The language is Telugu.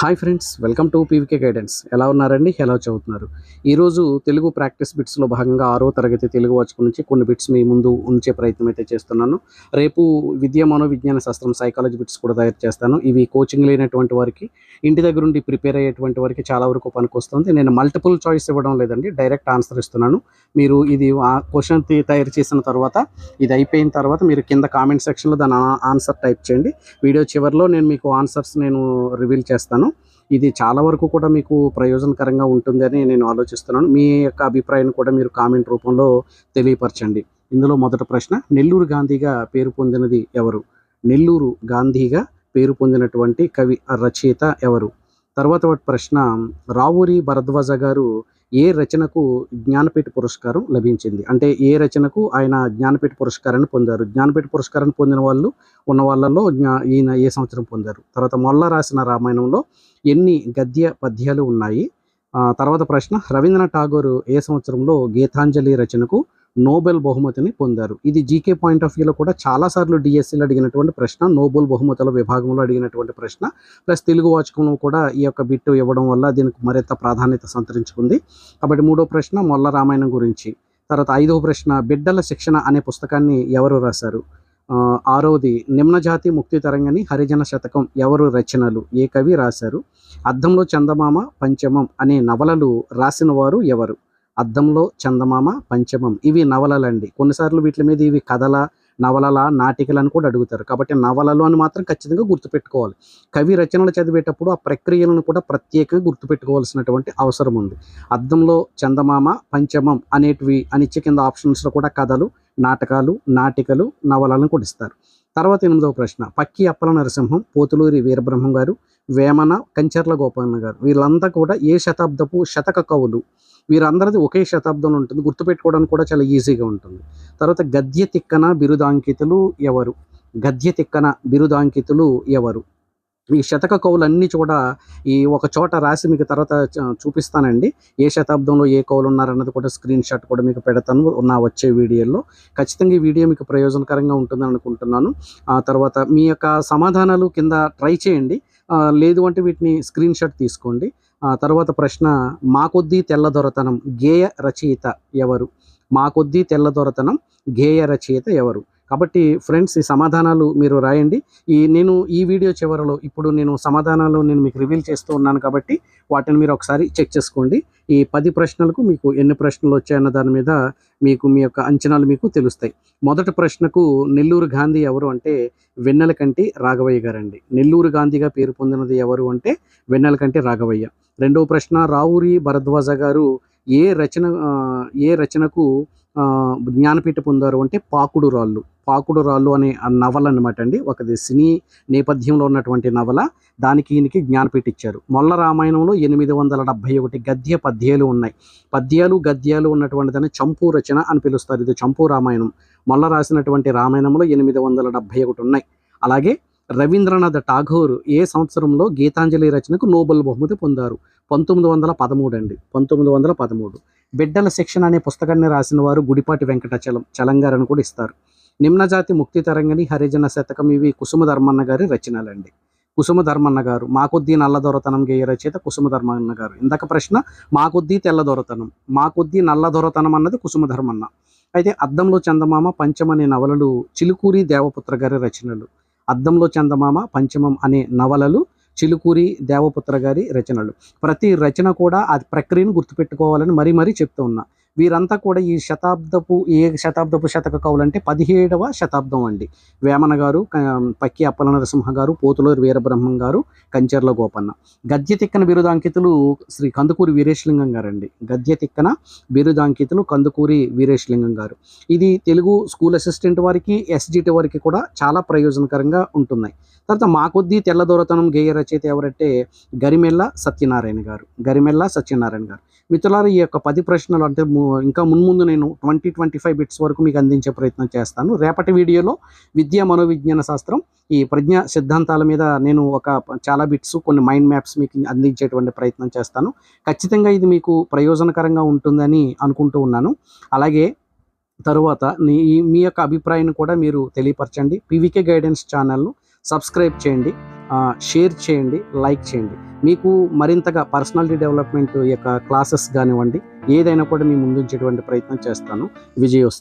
Hi friends, welcome to PVK guidance. ఎలా ఉన్నారండి? ఎలా చదువుతున్నారు? ఈరోజు తెలుగు ప్రాక్టీస్ బిట్స్లో భాగంగా 6వ తరగతి తెలుగు వాచకం నుంచి కొన్ని బిట్స్ మీ ముందు ఉంచే ప్రయత్నం అయితే చేస్తున్నాను. రేపు విద్యా మనోవిజ్ఞాన శాస్త్రం సైకాలజీ బిట్స్ కూడా తయారు చేస్తాను. ఇవి కోచింగ్ లేనటువంటి వారికి, ఇంటి దగ్గర ఉండి ప్రిపేర్ అయ్యేటువంటి వారికి చాలా వరకు పనికొస్తుంది. నేను మల్టిపుల్ చాయిస్ ఇవ్వడం లేదండి, డైరెక్ట్ ఆన్సర్ ఇస్తున్నాను. మీరు ఇది క్వశ్చన్ తయారు చేసిన తర్వాత, ఇది అయిపోయిన తర్వాత మీరు కింద కామెంట్ సెక్షన్లో దాని ఆన్సర్ టైప్ చేయండి. వీడియో చివరిలో నేను మీకు ఆన్సర్స్ రివీల్ చేస్తాను. ఇది చాలా వరకు కూడా మీకు ప్రయోజనకరంగా ఉంటుందని నేను ఆలోచిస్తున్నాను. మీ యొక్క అభిప్రాయాన్ని కూడా మీరు కామెంట్ రూపంలో తెలియపరచండి. ఇందులో మొదటి ప్రశ్న, నెల్లూరు గాంధీగా పేరు పొందినది ఎవరు? నెల్లూరు గాంధీగా పేరు పొందినటువంటి కవి రచయిత ఎవరు? తర్వాత ప్రశ్న, రావూరి భరద్వాజ గారు ఏ రచనకు జ్ఞానపీఠ పురస్కారం లభించింది? అంటే ఏ రచనకు ఆయన జ్ఞానపీఠ పురస్కారాన్ని పొందారు? జ్ఞానపీఠ పురస్కారాన్ని పొందిన వాళ్ళు ఉన్న వాళ్ళలో ఈయన ఏ సంవత్సరం పొందారు? తర్వాత మొల్ల రాసిన రామాయణంలో ఎన్ని గద్య పద్యాలు ఉన్నాయి? తర్వాత ప్రశ్న, రవీంద్రనాథ్ ఠాగూర్ ఏ సంవత్సరంలో గీతాంజలి రచనకు నోబెల్ బహుమతిని పొందారు? ఇది జీకే పాయింట్ ఆఫ్ వ్యూలో కూడా చాలాసార్లు డిఎస్సీలో అడిగినటువంటి ప్రశ్న, నోబెల్ బహుమతుల విభాగంలో అడిగినటువంటి ప్రశ్న. ప్లస్ తెలుగు వాచకంలో కూడా ఈ యొక్క బిట్టు ఇవ్వడం వల్ల దీనికి మరింత ప్రాధాన్యత సంతరించుకుంది. కాబట్టి మూడో ప్రశ్న మొల్ల రామాయణం గురించి. తర్వాత 5వ ప్రశ్న, బిడ్డల శిక్షణ అనే పుస్తకాన్ని ఎవరు రాశారు? 6వది, నిమ్నజాతి ముక్తి తరంగని హరిజన శతకం ఎవరు రచనలు? ఏ కవి రాశారు? అద్దంలో చందమామ పంచమం అనే నవలలు రాసిన వారు ఎవరు? అద్దంలో చందమామ పంచమం ఇవి నవలలండి. కొన్నిసార్లు వీటి మీద ఇవి కథల, నవలల, నాటికలను కూడా అడుగుతారు. కాబట్టి నవలలు అని మాత్రం ఖచ్చితంగా గుర్తుపెట్టుకోవాలి. కవి రచనలు చదివేటప్పుడు ఆ ప్రక్రియలను కూడా ప్రత్యేకంగా గుర్తుపెట్టుకోవాల్సినటువంటి అవసరం ఉంది. అద్దంలో చందమామ పంచమం అనేటివి అనిచ్చే కింద ఆప్షన్స్లో కూడా కథలు, నాటకాలు, నాటికలు, నవలను కూడా ఇస్తారు. తర్వాత 8వ ప్రశ్న, పక్కి అప్పల నరసింహం, పోతులూరి వీరబ్రహ్మం గారు, వేమన, కంచర్ల గోపన్న గారు వీళ్ళంతా కూడా ఏ శతాబ్దపు శతక కవులు? వీరందరిది ఒకే శతాబ్దంలో ఉంటుంది, గుర్తుపెట్టుకోవడానికి కూడా చాలా ఈజీగా ఉంటుంది. తర్వాత గద్య తిక్కన బిరుదాంకితులు ఎవరు? గద్య తిక్కన బిరుదాంకితులు ఎవరు? ఈ శతక కవులన్నీ కూడా ఈ ఒక చోట రాసి మీకు తర్వాత చూపిస్తానండి. ఏ శతాబ్దంలో ఏ కవులు ఉన్నారన్నది కూడా స్క్రీన్ షాట్ కూడా మీకు పెడతాను నా వచ్చే వీడియోలో. ఖచ్చితంగా ఈ వీడియో మీకు ప్రయోజనకరంగా ఉంటుందని అనుకుంటున్నాను. తర్వాత మీ యొక్క సమాధానాలు కింద ట్రై చేయండి. లేదు అంటే వీటిని స్క్రీన్ షాట్ తీసుకోండి. తర్వాత ప్రశ్న, మా కొద్దీ తెల్లదొరతనం గేయ రచయిత ఎవరు? మా కొద్దీ తెల్లదొరతనం గేయ రచయిత ఎవరు? కాబట్టి ఫ్రెండ్స్, ఈ సమాధానాలు మీరు రాయండి. నేను ఈ వీడియో చివరలో ఇప్పుడు సమాధానాలు మీకు రివీల్ చేస్తూ ఉన్నాను కాబట్టి వాటిని మీరు ఒకసారి చెక్ చేసుకోండి. ఈ 10 ప్రశ్నలకు మీకు ఎన్ని ప్రశ్నలు వచ్చాయన్న దాని మీద మీకు మీ యొక్క అంచనాలు మీకు తెలుస్తాయి. మొదటి ప్రశ్నకు నెల్లూరు గాంధీ ఎవరు అంటే వెన్నెలకంటి రాఘవయ్య గారండి. నెల్లూరు గాంధీగా పేరు పొందినది ఎవరు అంటే వెన్నెలకంటి రాఘవయ్య. రెండవ ప్రశ్న, రావూరి భరద్వాజ గారు ఏ రచనకు జ్ఞానపీఠ పొందారు అంటే పాకుడు రాళ్ళు. పాకుడు రాళ్ళు అనే నవల అనమాట అండి. ఒకది సినీ నేపథ్యంలో ఉన్నటువంటి నవల. దానికి ఈయనకి జ్ఞానపీఠ ఇచ్చారు. మొల్ల రామాయణంలో 871 గద్య పద్యాలు ఉన్నాయి. పద్యాలు గద్యాలు ఉన్నటువంటి దాన్ని చంపు రచన అని పిలుస్తారు. ఇది చంపు రామాయణం. మొల్ల రాసినటువంటి రామాయణంలో 871 ఉన్నాయి. అలాగే రవీంద్రనాథ్ ఠాగూర్ ఏ సంవత్సరంలో గీతాంజలి రచనకు నోబెల్ బహుమతి పొందారు? 1913 అండి. 1913. బిడ్డల శిక్షణ అనే పుస్తకాన్ని రాసిన వారు గుడిపాటి వెంకటాచలం గారని కూడా ఇస్తారు. నిమ్నజాతి ముక్తి తరంగని హరిజన శతకం ఇవి కుసుమధర్మన్న గారి రచనలండి. కుసుమధర్మన్న గారు. మా కొద్దీ నల్లదొరతనం గేయ రచయిత కుసుమధర్మన్న గారు. ఇందాక ప్రశ్న మా కొద్దీ తెల్లదొరతనం, మా కొద్దీ నల్లదొరతనం అన్నది కుసుమధర్మన్న. అయితే అద్దంలో చందమామ పంచమం అనే నవలలు చిలుకూరి దేవపుత్ర గారి రచనలు. అద్దంలో చందమామ పంచమం అనే నవలలు చిలుకూరి దేవపుత్ర గారి రచనలు. ప్రతి రచన కూడా ఆ ప్రక్రియను గుర్తుపెట్టుకోవాలని మరీ చెప్తూ ఉన్నా. వీరంతా కూడా ఈ శతాబ్దపు శతక కవులు అంటే 17వ శతాబ్దం అండి. వేమన గారు, పక్కి అప్పల నరసింహ గారు, పోతులూరి వీరబ్రహ్మం గారు, కంచర్ల గోపన్న. గద్య తిక్కన బిరుదాంకితులు శ్రీ కందుకూరి వీరేశలింగం గారండి. గద్య తిక్కన బిరుదాంకితులు కందుకూరి వీరేశలింగం గారు. ఇది తెలుగు స్కూల్ అసిస్టెంట్ వారికి, ఎస్జిటి వారికి కూడా చాలా ప్రయోజనకరంగా ఉంటున్నాయి. తర్వాత మా కొద్దీ తెల్లదొరతనం గేయ రచయిత ఎవరంటే గరిమెల్ల సత్యనారాయణ గారు. గరిమెల్ల సత్యనారాయణ గారు. మిత్రులారా, ఈ యొక్క 10 ప్రశ్నలు అంటే ఇంకా మున్ముందు నేను 20-25 బిట్స్ వరకు మీకు అందించే ప్రయత్నం చేస్తాను. రేపటి వీడియోలో విద్యా మనోవిజ్ఞాన శాస్త్రం ఈ ప్రజ్ఞా సిద్ధాంతాల మీద నేను చాలా బిట్స్, కొన్ని మైండ్ మ్యాప్స్ మీకు అందించేటువంటి ప్రయత్నం చేస్తాను. ఖచ్చితంగా ఇది మీకు ప్రయోజనకరంగా ఉంటుందని అనుకుంటూ ఉన్నాను. అలాగే తరువాత మీ యొక్క అభిప్రాయాన్ని కూడా మీరు తెలియపరచండి. పీవీకే గైడెన్స్ ఛానల్ను సబ్స్క్రైబ్ చేయండి, షేర్ చేయండి, లైక్ చేయండి. మీకు మరింతగా పర్సనాలిటీ డెవలప్మెంట్ యొక్క క్లాసెస్ కానివ్వండి, ఏదైనా కూడా మీ ముందుంచేటువంటి ప్రయత్నం చేస్తాను. విజయోస్తు.